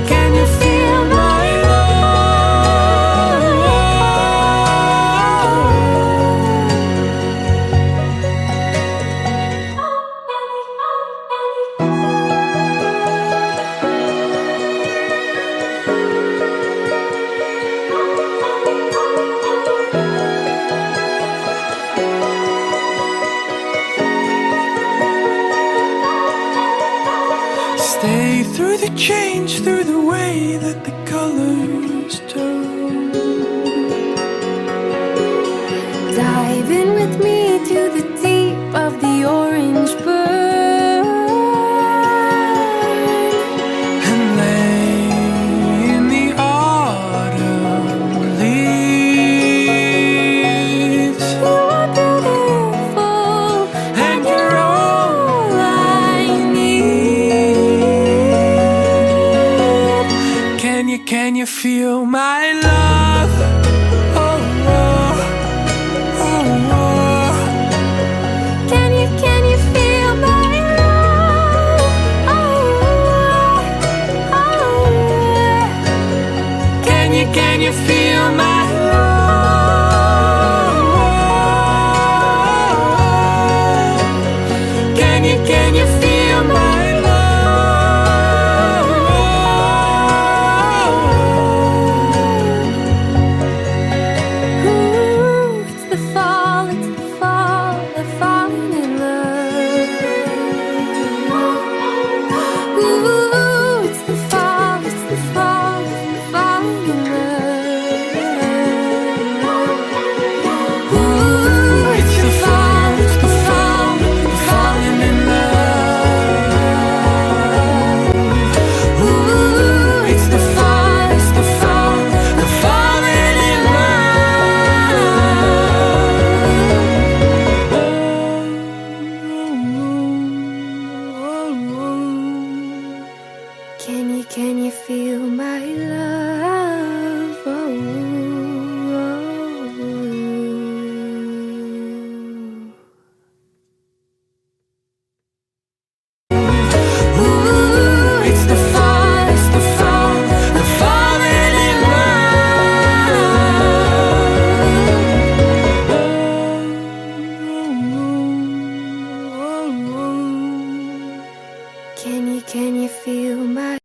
can you feel my Stay through the change, through the way that the colors turn. Dive in with me to the deep of the orange burn, And lay in the autumn leaves. you are beautiful, And you're all all I need. Can you feel my love? Oh, oh, oh, oh. Can you feel my love? Oh, oh, oh. Can you feel my love? Can you feel my love? Ooh, it's the fall, they're falling in love. Ooh, it's the fall, they're falling in love. Ooh, It's the fall, they're falling in love. ooh, It's the fall, they're falling in love. Can you feel my love? Ooh, it's the fall, they're falling in love. Can you feel my